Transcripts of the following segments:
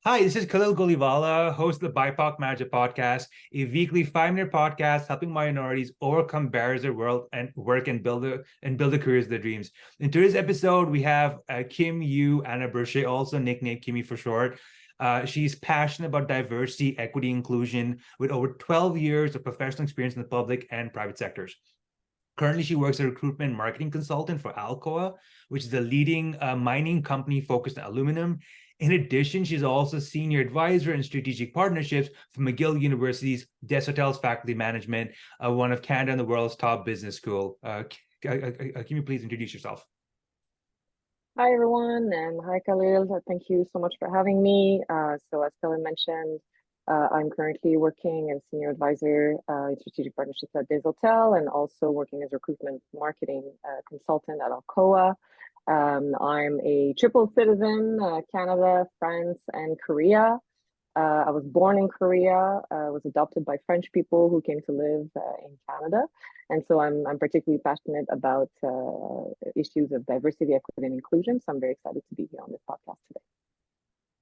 Hi, this is Khalil Golivala, host of the BIPOC Manager Podcast, a weekly 5-minute podcast helping minorities overcome barriers of world and work and build the careers of their dreams. In today's episode, we have Keum-Yeo Brochet, also nicknamed Kimmy for short. She's passionate about diversity, equity, inclusion, with over 12 years of professional experience in the public and private sectors. Currently, she works as a recruitment marketing consultant for Alcoa, which is a leading mining company focused on aluminum. In addition, she's also senior advisor in strategic partnerships for McGill University's Des Hotels Faculty Management, one of Canada and the world's top business school. Can you please introduce yourself? Hi, everyone, and hi, Khalil. Thank you so much for having me. So, as Khalil mentioned, I'm currently working as senior advisor in strategic partnerships at Des Hotels and also working as recruitment marketing consultant at Alcoa. I'm a triple citizen, Canada, France, and Korea. I was born in Korea, was adopted by French people who came to live in Canada. And so I'm particularly passionate about issues of diversity, equity, and inclusion. So I'm very excited to be here on this podcast today.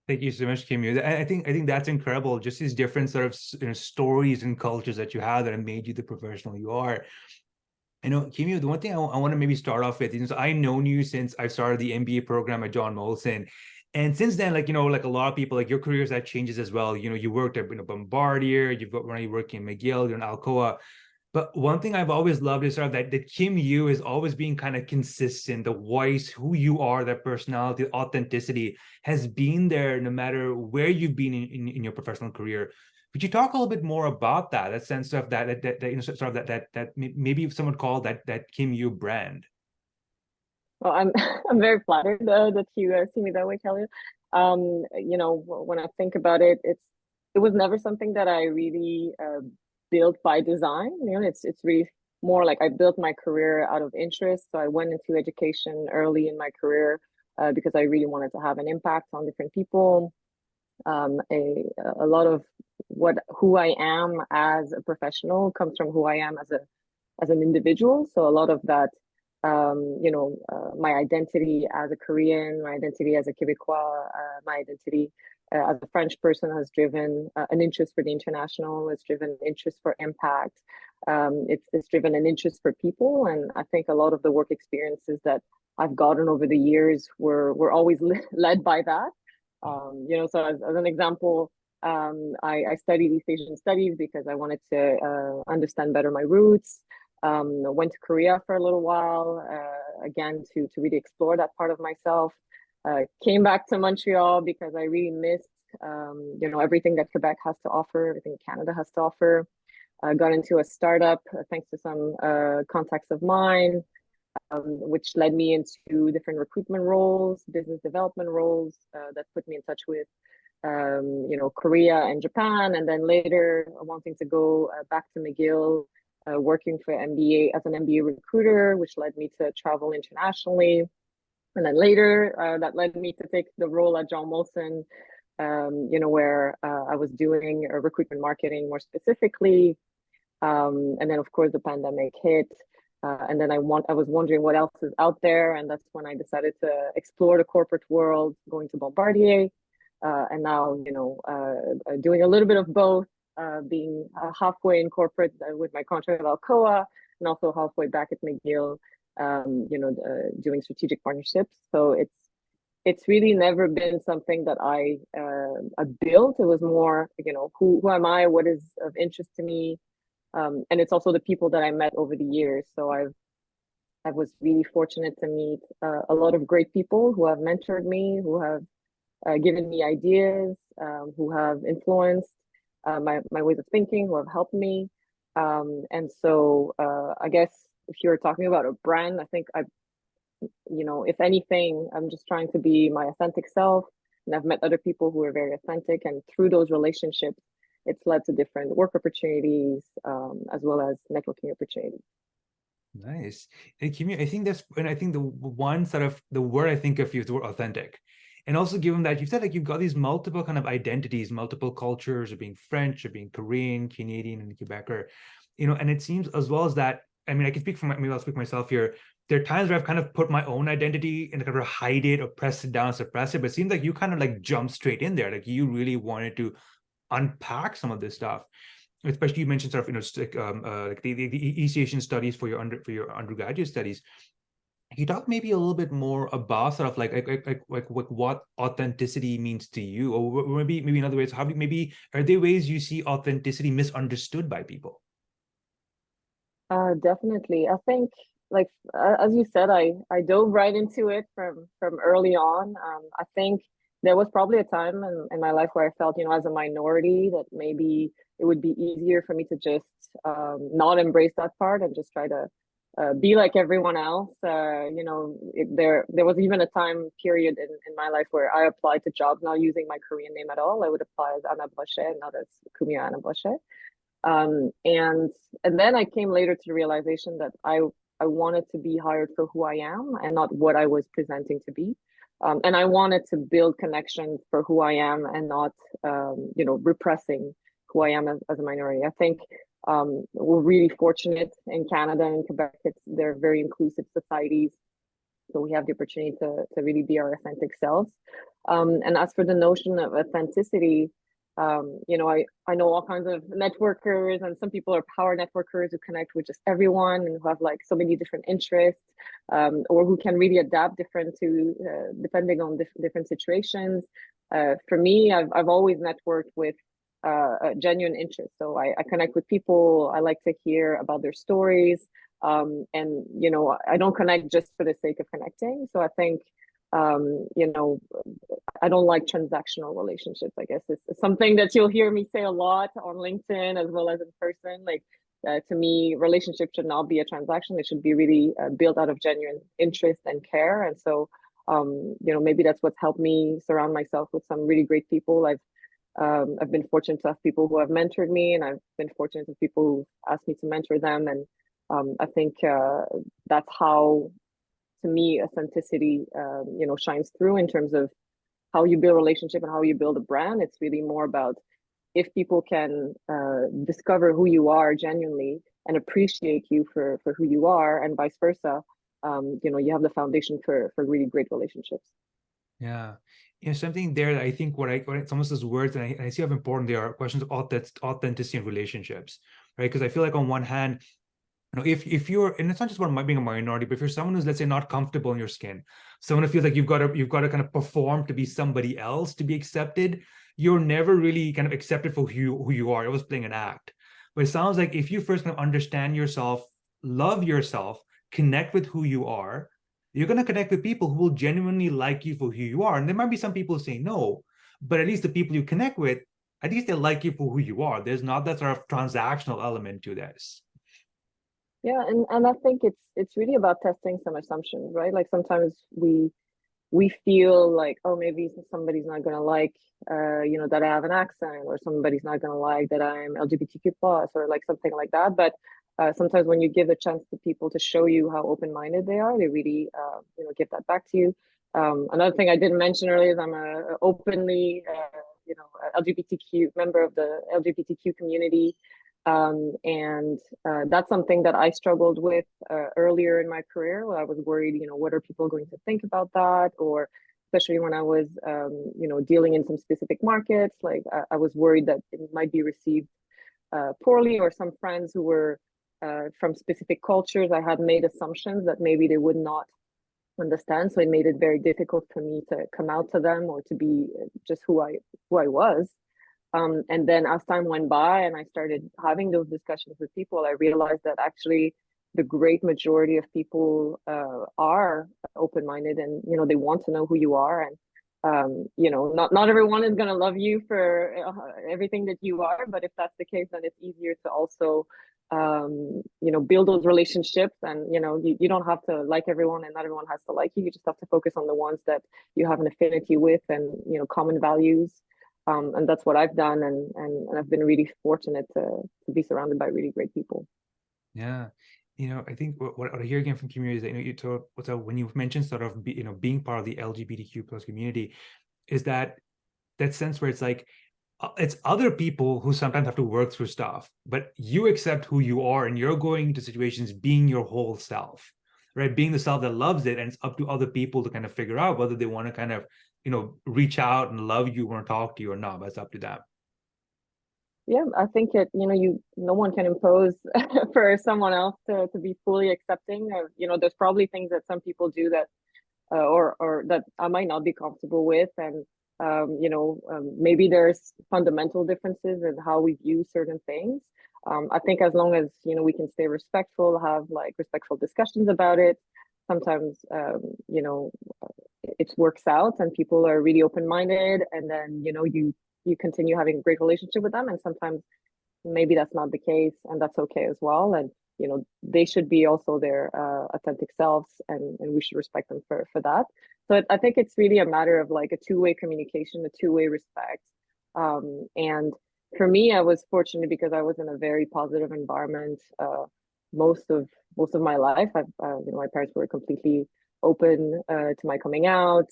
Thank you so much, Kim. I think that's incredible. Just these different sort of stories and cultures that you have that have made you the professional you are. Keum-Yeo, the one thing I want to maybe start off with is I've known you since I started the MBA program at John Molson. And since then, like a lot of people, like your careers that changes as well. You worked at Bombardier, when you work in McGill, you're in Alcoa. But one thing I've always loved is sort of that Keum-Yeo is always being kind of consistent. The voice, who you are, that personality, authenticity has been there no matter where you've been in your professional career. Could you talk a little bit more about that sense of sort of that maybe someone called that Keum-Yeo brand? Well, I'm I'm very flattered that you see me that way, Kelly. When I think about it, it was never something that I really built by design. It's really more like I built my career out of interest. So I went into education early in my career because I really wanted to have an impact on different people. A lot of who I am as a professional comes from who I am as an individual. So a lot of that, my identity as a Korean, my identity as a Quebecois, my identity as a French person has driven an interest for the international. It's driven an interest for impact. It's driven an interest for people, and I think a lot of the work experiences that I've gotten over the years were always led by that. So as an example, I studied East Asian studies because I wanted to understand better my roots. Went to Korea for a little while, again, to really explore that part of myself. Came back to Montreal because I really missed, everything that Quebec has to offer, everything Canada has to offer. Got into a startup thanks to some contacts of mine, which led me into different recruitment roles, business development roles that put me in touch with, Korea and Japan. And then later, wanting to go back to McGill, working for MBA as an MBA recruiter, which led me to travel internationally. And then later, that led me to take the role at John Molson, where I was doing recruitment marketing more specifically. And then, of course, the pandemic hit. And then I was wondering what else is out there. And that's when I decided to explore the corporate world, going to Bombardier. And now, doing a little bit of both, being halfway in corporate with my contract at Alcoa and also halfway back at McGill, doing strategic partnerships. So it's really never been something that I built. It was more, who am I? What is of interest to me? And it's also the people that I met over the years. So I was really fortunate to meet a lot of great people who have mentored me, who have given me ideas, who have influenced my ways of thinking, who have helped me. And so I guess if you're talking about a brand, I think if anything, I'm just trying to be my authentic self. And I've met other people who are very authentic. And through those relationships, it's led to different work opportunities, as well as networking opportunities. Nice. And Keum-Yeo, I think the one sort of the word I think of you is the word authentic. And also given that you said like you've got these multiple kind of identities, multiple cultures of being French, or being Korean, Canadian, and Quebecer, and it seems as well as that, I mean, I can speak for maybe I'll speak for myself here. there are times where I've kind of put my own identity and kind of hide it or press it down, suppress it. But it seems like you kind of like jump straight in there. Like you really wanted to unpack some of this stuff. Especially you mentioned sort of, like the East Asian studies for your undergraduate studies. Can you talk maybe a little bit more about sort of like what authenticity means to you, or maybe in other ways, how maybe are there ways you see authenticity misunderstood by people? Definitely. I think, like as you said, I dove right into it from early on. I think there was probably a time in my life where I felt, as a minority, that maybe it would be easier for me to just not embrace that part and just try to be like everyone else. There was even a time period in my life where I applied to jobs not using my Korean name at all. I would apply as Anna Brochet, not as Keum-Yeo Brochet. And then I came later to the realization that I wanted to be hired for who I am and not what I was presenting to be. And I wanted to build connections for who I am and not, repressing who I am as a minority. I think we're really fortunate in Canada and in Quebec. They're very inclusive societies. So we have the opportunity to really be our authentic selves. And as for the notion of authenticity, I know all kinds of networkers, and some people are power networkers who connect with just everyone and who have like so many different interests, or who can really adapt depending on different situations. For me, I've always networked with a genuine interest. So I connect with people. I like to hear about their stories. And I don't connect just for the sake of connecting. So I think I don't like transactional relationships. I guess it's something that you'll hear me say a lot on LinkedIn as well as in person. Like to me, relationships should not be a transaction. It should be really built out of genuine interest and care. And so, maybe that's what's helped me surround myself with some really great people. I've been fortunate to have people who have mentored me, and I've been fortunate to have people who asked me to mentor them. And I think that's how, to me, authenticity, shines through in terms of how you build a relationship and how you build a brand. It's really more about if people can discover who you are genuinely and appreciate you for who you are, and vice versa. You have the foundation for really great relationships. Yeah. Something there that I think what it's almost as words, and I see how important they are, questions of authenticity in relationships, right? Because I feel like on one hand, if you're, and it's not just about being a minority, but if you're someone who's, let's say, not comfortable in your skin, someone who feels like you've got to kind of perform to be somebody else to be accepted, you're never really kind of accepted for who you are. You're always playing an act. But it sounds like if you first kind of understand yourself, love yourself, connect with who you are, you're going to connect with people who will genuinely like you for who you are. And there might be some people who say no, but at least the people you connect with, at least they like you for who you are. There's not that sort of transactional element to this. Yeah, and I think it's really about testing some assumptions, right? Like sometimes we feel like, oh, maybe somebody's not gonna like that I have an accent, or somebody's not gonna like that I'm LGBTQ plus, or like something like that. But sometimes when you give a chance to people to show you how open-minded they are, they really give that back to you. Another thing I didn't mention earlier is I'm a openly LGBTQ member of the LGBTQ community. And that's something that I struggled with earlier in my career, where I was worried, what are people going to think about that? Or especially when I was, dealing in some specific markets, like I was worried that it might be received poorly, or some friends who were from specific cultures, I had made assumptions that maybe they would not understand. So it made it very difficult for me to come out to them or to be just who I was. And then as time went by and I started having those discussions with people, I realized that actually the great majority of people are open-minded, and they want to know who you are. And not everyone is going to love you for everything that you are, but if that's the case, then it's easier to also build those relationships. And you don't have to like everyone, and not everyone has to like you. You just have to focus on the ones that you have an affinity with, and common values. And that's what I've done, and I've been really fortunate to be surrounded by really great people. Yeah. I think what I hear again from Keum-Yeo is that, you told when you mentioned sort of being part of the LGBTQ plus community, is that sense where it's like it's other people who sometimes have to work through stuff, but you accept who you are and you're going into situations being your whole self, right? Being the self that loves it, and it's up to other people to kind of figure out whether they want to kind of, reach out and love you or talk to you or not. But it's up to them. Yeah, I think no one can impose for someone else to be fully accepting of, there's probably things that some people do that or that I might not be comfortable with. And maybe there's fundamental differences in how we view certain things. I think as long as we can stay respectful, have like respectful discussions about it. Sometimes it works out and people are really open-minded, and then you continue having a great relationship with them. And sometimes maybe that's not the case, and that's okay as well. And they should be also their authentic selves, and we should respect them for that. So I think it's really a matter of like a two-way communication, a two-way respect. And for me, I was fortunate because I was in a very positive environment most of my life. My parents were completely open to my coming out.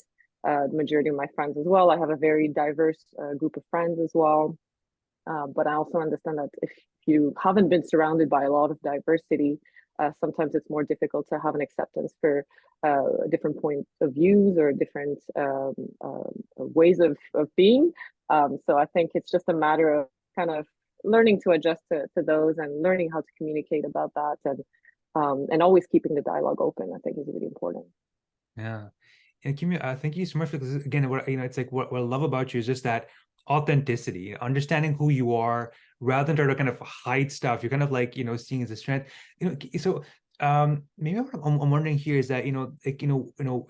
The majority of my friends as well. I have a very diverse group of friends as well. But I also understand that if you haven't been surrounded by a lot of diversity, sometimes it's more difficult to have an acceptance for different points of views or different ways of being. So I think it's just a matter of kind of learning to adjust to those and learning how to communicate about that, and always keeping the dialogue open, I think, is really important. Yeah. And Kim, thank you so much, because again, it's like what I love about you is just that authenticity, understanding who you are rather than try to kind of hide stuff. You're kind of like, seeing as a strength. So maybe I'm wondering here is that, like,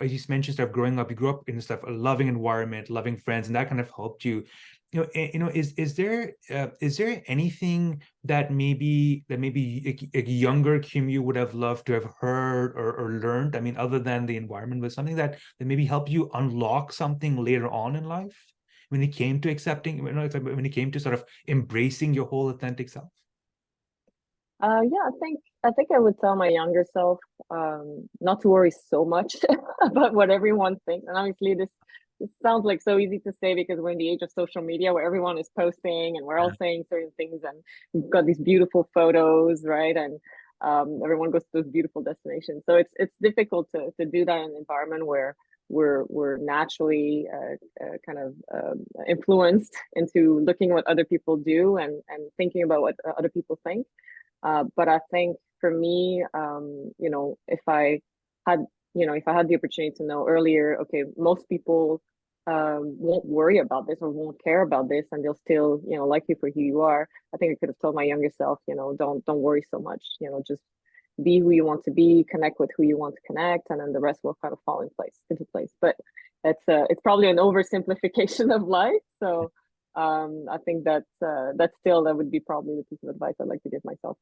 as you mentioned, stuff growing up, you grew up in stuff, a loving environment, loving friends, and that kind of helped you. Is there anything that maybe a younger Keum-Yeo would have loved to have heard or learned? I mean, other than the environment, was something that maybe helped you unlock something later on in life when it came to accepting, when it came to sort of embracing your whole authentic self? Yeah, I think I would tell my younger self not to worry so much about what everyone thinks. And obviously, this sounds like so easy to say because we're in the age of social media where everyone is posting and we're all saying certain things, and we've got these beautiful photos, right? And everyone goes to those beautiful destinations. So it's difficult to do that in an environment where we're naturally kind of influenced into looking what other people do and thinking about what other people think. But I think for me, if I had the opportunity to know earlier, okay, most people won't worry about this or won't care about this, and they'll still, like you for who you are. I think I could have told my younger self, don't worry so much. Just be who you want to be, connect with who you want to connect, and then the rest will kind of fall into place. But it's probably an oversimplification of life. So I think that would be probably the piece of advice I'd like to give myself.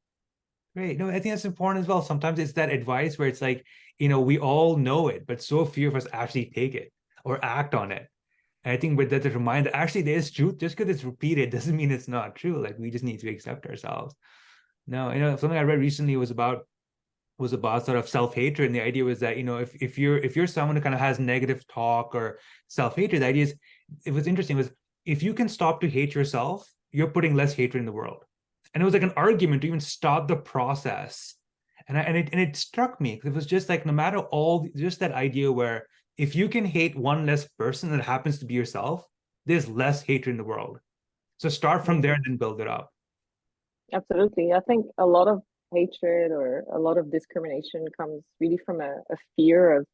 Great. No, I think that's important as well. Sometimes it's that advice where it's like, we all know it, but so few of us actually take it or act on it. And I think with that, to remind that actually there is truth. Just because it's repeated doesn't mean it's not true. Like, we just need to accept ourselves. No, something I read recently was about sort of self-hatred. And the idea was that, if you're someone who kind of has negative talk or self-hatred, the idea is, it was interesting, was if you can stop to hate yourself, you're putting less hatred in the world. And it was like an argument to even start the process. And it struck me, because it was just like, no matter just that idea where if you can hate one less person that happens to be yourself, there's less hatred in the world. So start from there Mhm. and then build it up. Absolutely. I think a lot of hatred or a lot of discrimination comes really from a fear of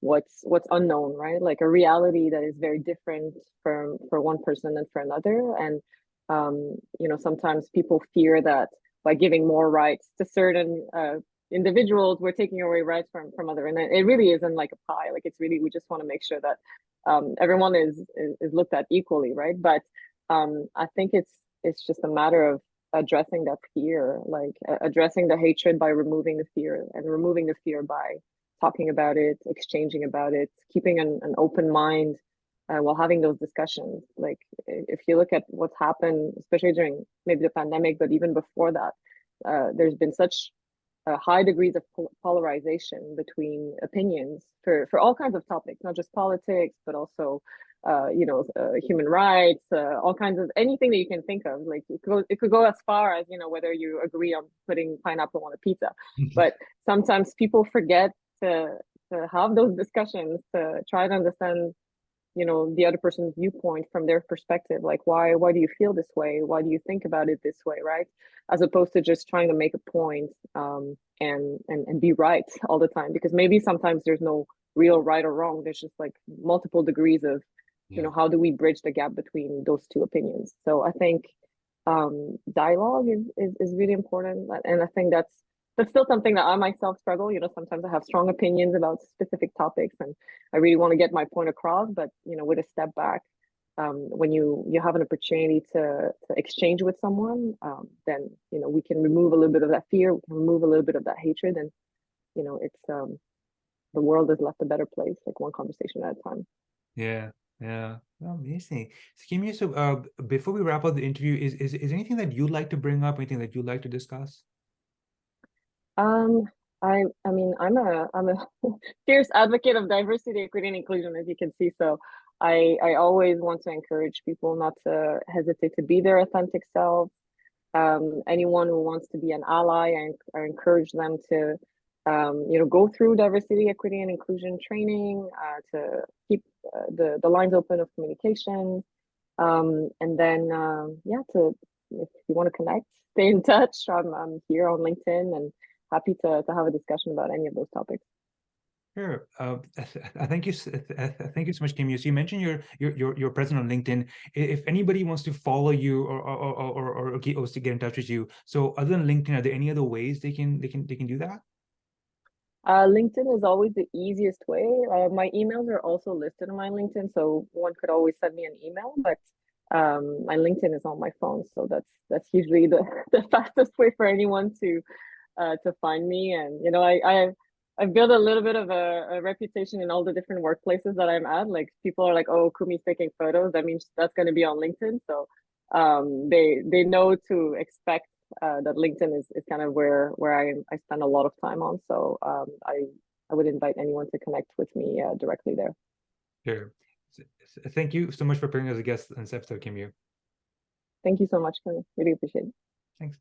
what's unknown, right? Like a reality that is very different for one person and for another. And sometimes people fear that by giving more rights to certain individuals, we're taking away rights from other. And it really isn't like a pie. Like, it's really, we just want to make sure that everyone is looked at equally, right? But I think it's just a matter of addressing that fear, like addressing the hatred by removing the fear, and removing the fear by talking about it, exchanging about it, keeping an open mind while having those discussions. Like, if you look at what's happened, especially during maybe the pandemic, but even before that, there's been such high degrees of polarization between opinions for all kinds of topics, not just politics, but also human rights, all kinds of anything that you can think of. Like, it could go as far as whether you agree on putting pineapple on a pizza. But sometimes people forget to have those discussions, to try to understand, you know, the other person's viewpoint from their perspective. Like, why do you feel this way? Why do you think about it this way, right? As opposed to just trying to make a point, and be right all the time, because maybe sometimes there's no real right or wrong. There's just like multiple degrees of, you Yeah. know, how do we bridge the gap between those two opinions? So I think dialogue is really important, and I think that's still something that I myself struggle. You know, sometimes I have strong opinions about specific topics, and I really want to get my point across. But you know, with a step back, when you have an opportunity to exchange with someone, then you know we can remove a little bit of that fear, we can remove a little bit of that hatred, and you know, it's the world is left a better place, like one conversation at a time. Yeah, yeah. Oh, amazing. So Keum-Yeo, so before we wrap up the interview, is anything that you'd like to bring up, anything that you'd like to discuss? Um, I mean, I'm a fierce advocate of diversity, equity, and inclusion, as you can see. So I always want to encourage people not to hesitate to be their authentic self. Anyone who wants to be an ally, I encourage them to, you know, go through diversity, equity, and inclusion training, to keep the lines open of communication. And then, yeah, to, if you want to connect, stay in touch. I'm here on LinkedIn and happy to have a discussion about any of those topics. Sure. Thank you. Thank you so much, Keum-Yeo. So you mentioned you're present on LinkedIn. If anybody wants to follow you or to get in touch with you, so other than LinkedIn, are there any other ways they can do that? LinkedIn is always the easiest way. My emails are also listed on my LinkedIn, so one could always send me an email. But my LinkedIn is on my phone, so that's usually the the fastest way for anyone to find me. And you know, I've built a little bit of a reputation in all the different workplaces that I'm at. Like people are like, "Oh, Kumi's taking photos. That means that's going to be on LinkedIn." So they know to expect that LinkedIn is kind of where I spend a lot of time on. So I would invite anyone to connect with me directly there. Sure. Thank you so much for appearing as a guest on this episode, Keum-Yeo. Thank you so much, Kuni. Really appreciate it. Thanks.